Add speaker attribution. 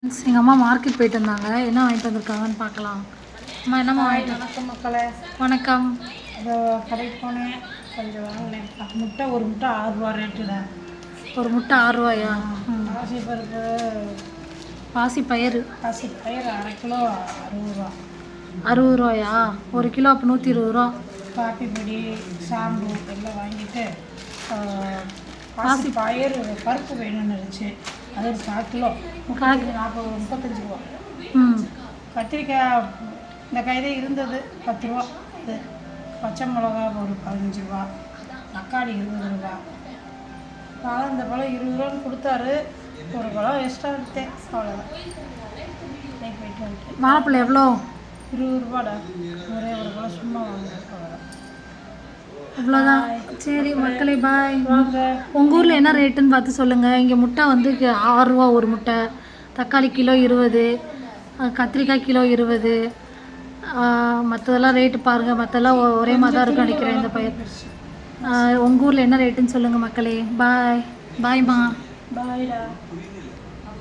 Speaker 1: எங்கள் அம்மா மார்க்கெட் போயிட்டு இருந்தாங்க. என்ன வாங்கிட்டு வந்திருக்காங்கன்னு பார்க்கலாம். அம்மா என்னம்மா வாங்கிட்டு?
Speaker 2: வணக்கம் மக்களே.
Speaker 1: வணக்கம்.
Speaker 2: இதோ கடைக்கு போனேன், கொஞ்சம் வாங்கினேன். முட்டை ஒரு முட்டை 6 ரூபா ரேட்டுடா.
Speaker 1: ஒரு முட்டை 6 ரூபாயா?
Speaker 2: பாசிப்பருப்பு
Speaker 1: பாசிப்பயிறு
Speaker 2: பாசிப்பயிறு 1/2 கிலோ 60 ரூபா.
Speaker 1: 60 ரூபாயா? ஒரு கிலோ அப்போ 120 ரூபா.
Speaker 2: காப்பி பொடி ஷாம்பு எல்லாம் வாங்கிட்டு பாசிப்பயிறு பருப்பு வேணும்னு இருந்துச்சு. அது ஒரு 4 கிலோ 35 ரூபா. கத்திரிக்காய் இந்த கைதே இருந்தது 10 ரூபா. இது பச்சை மிளகா ஒரு 15 ரூபா. தக்காளி 20 ரூபா. பழம் இந்த பழம் 20 ரூபான்னு கொடுத்தாரு. ஒரு பழம் எக்ஸ்ட்ரா எடுத்தேன், அவ்வளோதான். போயிட்டு வந்துட்டேன்.
Speaker 1: வாழைப்பழம் எவ்வளோ?
Speaker 2: 20 ரூபாடா. ஒரே ஒரு பழம் சும்மா வாங்கினேன், அவ்வளோதான்.
Speaker 1: இவ்வளோதான். சரி மக்களே, பாய்.
Speaker 2: வாங்க.
Speaker 1: உங்கள் ஊரில் என்ன ரேட்டுன்னு பார்த்து சொல்லுங்கள். இங்கே முட்டை வந்து 6 ரூபா ஒரு முட்டை, தக்காளி கிலோ 20, கத்திரிக்காய் கிலோ 20. மற்றதெல்லாம் ரேட்டு பாருங்கள், மற்றெல்லாம் ஒரே மாதிரி தான் இருக்கும் நினைக்கிறேன் இந்த பயிர். உங்கள் ஊரில் என்ன ரேட்டுன்னு சொல்லுங்கள் மக்களே. பாய். பாய்மா.
Speaker 2: பாய்டா.